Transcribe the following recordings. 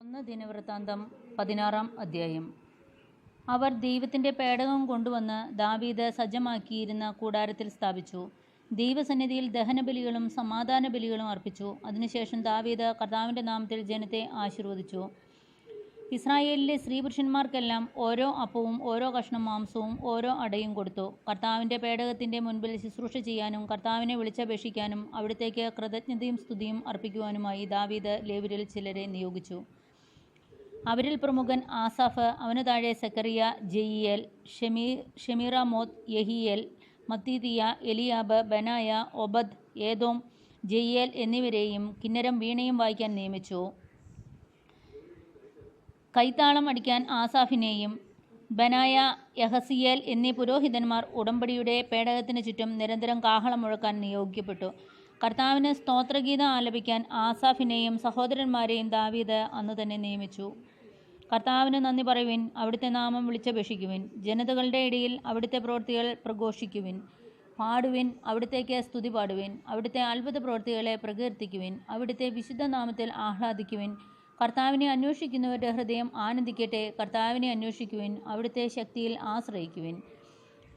1 ദിനവൃത്താന്തം 16-ാം അധ്യായം. അവർ ദൈവത്തിൻ്റെ പേടകം കൊണ്ടുവന്ന് ദാവീദ് സജ്ജമാക്കിയിരുന്ന കൂടാരത്തിൽ സ്ഥാപിച്ചു. ദൈവസന്നിധിയിൽ ദഹനബലികളും സമാധാന ബലികളും അർപ്പിച്ചു. അതിനുശേഷം ദാവീദ് കർത്താവിൻ്റെ നാമത്തിൽ ജനത്തെ ആശീർവദിച്ചു. ഇസ്രായേലിലെ സ്ത്രീപുരുഷന്മാർക്കെല്ലാം ഓരോ അപ്പവും ഓരോ കഷ്ണം മാംസവും ഓരോ അടയും കൊടുത്തു. കർത്താവിൻ്റെ പേടകത്തിൻ്റെ മുൻപിൽ ശുശ്രൂഷ ചെയ്യാനും കർത്താവിനെ വിളിച്ചപേക്ഷിക്കാനും അവിടുത്തേക്ക് കൃതജ്ഞതയും സ്തുതിയും അർപ്പിക്കുവാനുമായി ദാവീദ് ലേവ്യരിൽ ചിലരെ നിയോഗിച്ചു. അവരിൽ പ്രമുഖൻ ആസാഫ്, അവന് താഴെ സെക്കറിയ, ജെയിയേൽ, ഷെമീറാമോത്ത്, യെഹിയേൽ, മത്തീതിയ, എലിയാബ്, ബനായ, ഒബദ്, ഏദോം, ജെയിയേൽ എന്നിവരെയും കിന്നരം വീണയും വായിക്കാൻ നിയമിച്ചു. കൈത്താളം അടിക്കാൻ ആസാഫിനെയും. ബനായ, യഹസിയേൽ എന്നീ പുരോഹിതന്മാർ ഉടമ്പടിയുടെ പേടകത്തിന് ചുറ്റും നിരന്തരം കാഹളം മുഴക്കാൻ നിയോഗിക്കപ്പെട്ടു. കർത്താവിന് സ്തോത്രഗീതം ആലപിക്കാൻ ആസാഫിനെയും സഹോദരന്മാരെയും ദാവീദ് അന്ന് തന്നെ നിയമിച്ചു. കർത്താവിന് നന്ദി പറയുവിൻ, അവിടുത്തെ നാമം വിളിച്ചപേക്ഷിക്കുവിൻ. ജനതകളുടെ ഇടയിൽ അവിടുത്തെ പ്രവൃത്തികൾ പ്രഘോഷിക്കുവിൻ. പാടുവിൻ, അവിടുത്തേക്ക് സ്തുതി പാടുവിൻ. അവിടുത്തെ അത്ഭുത പ്രവൃത്തികളെ പ്രകീർത്തിക്കുവിൻ. അവിടുത്തെ വിശുദ്ധ നാമത്തിൽ ആഹ്ലാദിക്കുവിൻ. കർത്താവിനെ അന്വേഷിക്കുന്നവരുടെ ഹൃദയം ആനന്ദിക്കട്ടെ. കർത്താവിനെ അന്വേഷിക്കുവിൻ, അവിടുത്തെ ശക്തിയിൽ ആശ്രയിക്കുവിൻ.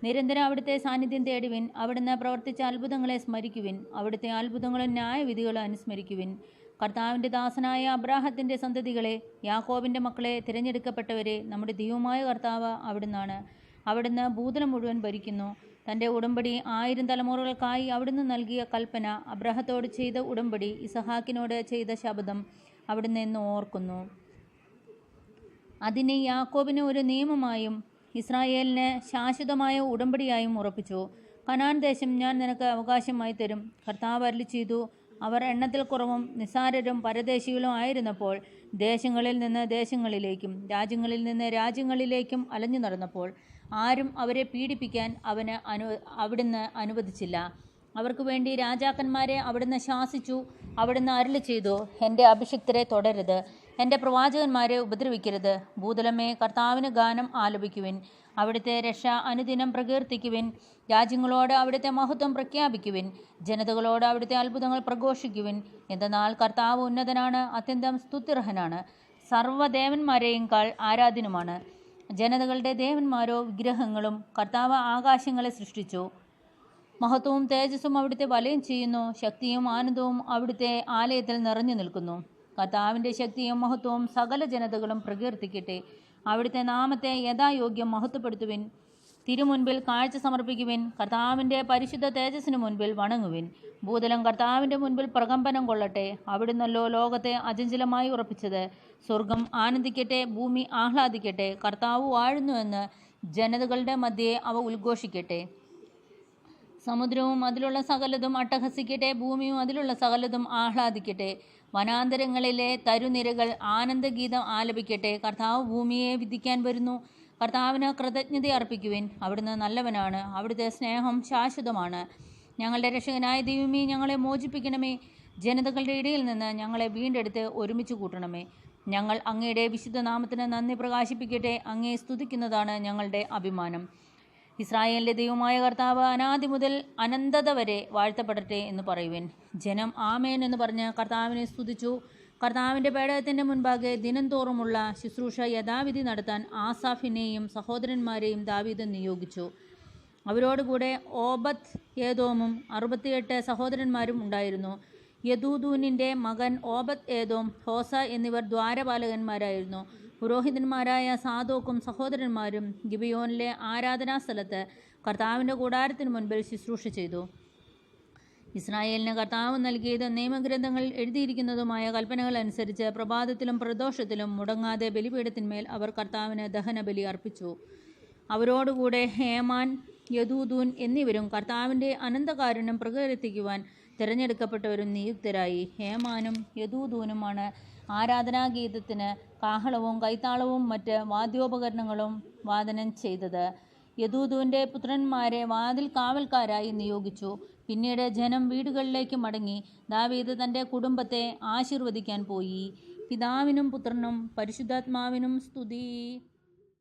നിരന്തരം അവിടുത്തെ സാന്നിധ്യം തേടുവിൻ. അവിടുന്ന് പ്രവർത്തിച്ച അത്ഭുതങ്ങളെ സ്മരിക്കുവിൻ. അവിടുത്തെ അത്ഭുതങ്ങളും ന്യായവിധികളും അനുസ്മരിക്കുവിൻ. കർത്താവിൻ്റെ ദാസനായ അബ്രാഹത്തിൻ്റെ സന്തതികളെ, യാക്കോബിൻ്റെ മക്കളെ, തിരഞ്ഞെടുക്കപ്പെട്ടവരെ, നമ്മുടെ ദൈവമായ കർത്താവ് അവിടുന്നാണ്. അവിടുന്ന് ഭൂതലം മുഴുവൻ ഭരിക്കുന്നു. തൻ്റെ ഉടമ്പടി 1000 തലമുറകൾക്കായി അവിടുന്ന് നൽകിയ കൽപ്പന, അബ്രാഹത്തോട് ചെയ്ത ഉടമ്പടി, ഇസഹാക്കിനോട് ചെയ്ത ശപഥം അവിടുന്ന് എന്ന് ഓർക്കുന്നു. അതിനെ യാക്കോബിന് ഒരു നിയമമായും ഇസ്രായേലിന് ശാശ്വതമായ ഉടമ്പടിയായും ഉറപ്പിച്ചു. കനാൻ ദേശം ഞാൻ നിനക്ക് അവകാശമായി തരും. കർത്താവ് അരുളിച്ചെയ്തു. അവർ എണ്ണത്തിൽ കുറവും നിസ്സാരരും പരദേശികളും ആയിരുന്നപ്പോൾ, ദേശങ്ങളിൽ നിന്ന് ദേശങ്ങളിലേക്കും രാജ്യങ്ങളിൽ നിന്ന് രാജ്യങ്ങളിലേക്കും അലഞ്ഞു നടന്നപ്പോൾ, ആരും അവരെ പീഡിപ്പിക്കാൻ അവിടുന്ന് അനുവദിച്ചില്ല. അവർക്ക് വേണ്ടി രാജാക്കന്മാരെ അവിടുന്ന് ശാസിച്ചു. അവിടുന്ന് അരുളിച്ചെയ്തു, എൻ്റെ അഭിഷിക്തരെ തൊടരുത്, എൻ്റെ പ്രവാചകന്മാരെ ഉപദ്രവിക്കരുത്. ഭൂതലമേ, കർത്താവിന് ഗാനം ആലപിക്കുവിൻ. അവിടുത്തെ രക്ഷ അനുദിനം പ്രകീർത്തിക്കുവിൻ. രാജ്യങ്ങളോട് അവിടുത്തെ മഹത്വം പ്രഖ്യാപിക്കുവിൻ. ജനതകളോട് അവിടുത്തെ അത്ഭുതങ്ങൾ പ്രഘോഷിക്കുവിൻ. എന്തെന്നാൽ കർത്താവ് ഉന്നതനാണ്, അത്യന്തം സ്തുത്യർഹനാണ്, സർവ്വദേവന്മാരെയുംക്കാൾ ആരാധ്യനുമാണ്. ജനതകളുടെ ദേവന്മാരോ വിഗ്രഹങ്ങളും. കർത്താവ് ആകാശങ്ങളെ സൃഷ്ടിച്ചു. മഹത്വവും തേജസ്സും അവിടുത്തെ വലയം ചെയ്യുന്നു. ശക്തിയും ആനന്ദവും അവിടുത്തെ ആലയത്തിൽ നിറഞ്ഞു നിൽക്കുന്നു. കർത്താവിൻ്റെ ശക്തിയും മഹത്വവും സകല ജനതകളും പ്രകീർത്തിക്കട്ടെ. അവിടുത്തെ നാമത്തെ യഥായോഗ്യം മഹത്വപ്പെടുത്തുവിൻ. തിരുമുൻപിൽ കാഴ്ച സമർപ്പിക്കുവിൻ. കർത്താവിൻ്റെ പരിശുദ്ധ തേജസ്സിന് മുൻപിൽ വണങ്ങുവിൻ. ഭൂതലം കർത്താവിൻ്റെ മുൻപിൽ പ്രകമ്പനം കൊള്ളട്ടെ. അവിടുന്നല്ലോ ലോകത്തെ അചഞ്ചലമായി ഉറപ്പിച്ചത്. സ്വർഗം ആനന്ദിക്കട്ടെ, ഭൂമി ആഹ്ലാദിക്കട്ടെ. കർത്താവ് വാഴുന്നുവെന്ന് ജനതകളുടെ മധ്യേ അവ ഉദ്ഘോഷിക്കട്ടെ. സമുദ്രവും അതിലുള്ള സകലതും അട്ടഹസിക്കട്ടെ. ഭൂമിയും അതിലുള്ള സകലതും ആഹ്ലാദിക്കട്ടെ. വനാന്തരങ്ങളിലെ തരുനിരകൾ ആനന്ദഗീതം ആലപിക്കട്ടെ. കർത്താവ് ഭൂമിയെ വിധിക്കാൻ വരുന്നു. കർത്താവിന് കൃതജ്ഞത അർപ്പിക്കുവിൻ. അവിടുന്ന് നല്ലവനാണ്, അവിടുത്തെ സ്നേഹം ശാശ്വതമാണ്. ഞങ്ങളുടെ രക്ഷകനായ ദൈവമേ, ഞങ്ങളെ മോചിപ്പിക്കണമേ. ജനതകളുടെ ഇടയിൽ നിന്ന് ഞങ്ങളെ വീണ്ടെടുത്ത് ഒരുമിച്ച് കൂട്ടണമേ. ഞങ്ങൾ അങ്ങയുടെ വിശുദ്ധ നാമത്തിന് നന്ദി പ്രകാശിപ്പിക്കട്ടെ. അങ്ങയെ സ്തുതിക്കുന്നതാണ് ഞങ്ങളുടെ അഭിമാനം. ഇസ്രായേലിൻ്റെ ദൈവമായ കർത്താവ് അനാദി മുതൽ അനന്തത വരെ വാഴ്ത്തപ്പെടട്ടെ എന്ന് പറയുവിൻ. ജനം ആമേൻ എന്ന് പറഞ്ഞ് കർത്താവിനെ സ്തുതിച്ചു. കർത്താവിൻ്റെ പേടകത്തിൻ്റെ മുൻപാകെ ദിനം തോറുമുള്ള ശുശ്രൂഷ യഥാവിധി നടത്താൻ ആസാഫിനെയും സഹോദരന്മാരെയും ദാവീദ് നിയോഗിച്ചു. അവരോടുകൂടെ ഓബദ് ഏദോമും 68 സഹോദരന്മാരും ഉണ്ടായിരുന്നു. യദൂദൂനിൻ്റെ മകൻ ഓബദ് ഏദോം, ഹോസ എന്നിവർ ദ്വാരപാലകന്മാരായിരുന്നു. പുരോഹിതന്മാരായ സാദോക്കും സഹോദരന്മാരും ഗിബിയോനിലെ ആരാധനാ സ്ഥലത്ത് കർത്താവിൻ്റെ കൂടാരത്തിന് മുൻപിൽ ശുശ്രൂഷ ചെയ്തു. ഇസ്രായേലിന് കർത്താവ് നൽകിയത് നിയമഗ്രന്ഥങ്ങളിൽ എഴുതിയിരിക്കുന്നതുമായ കൽപ്പനകൾ അനുസരിച്ച് പ്രഭാതത്തിലും പ്രദോഷത്തിലും മുടങ്ങാതെ ബലിപീഠത്തിന്മേൽ അവർ കർത്താവിന് ദഹനബലി അർപ്പിച്ചു. അവരോടുകൂടെ ഹേമാൻ, യദൂദൂൻ എന്നിവരും കർത്താവിൻ്റെ അനന്തകാരുണ്യം പ്രകീർത്തിക്കുവാൻ തിരഞ്ഞെടുക്കപ്പെട്ടവരും നിയുക്തരായി. ഹേമാനും യദൂദൂനുമാണ് ആരാധനാഗീതത്തിന് കാഹളവും കൈത്താളവും മറ്റ് വാദ്യോപകരണങ്ങളും വാദനം ചെയ്തത്. യദൂദൂൻ്റെ പുത്രന്മാരെ വാതിൽ കാവൽക്കാരായി നിയോഗിച്ചു. പിന്നീട് ജനം വീടുകളിലേക്ക് മടങ്ങി. ദാവീദ് തൻ്റെ കുടുംബത്തെ ആശീർവദിക്കാൻ പോയി. പിതാവിനും പുത്രനും പരിശുദ്ധാത്മാവിനും സ്തുതി.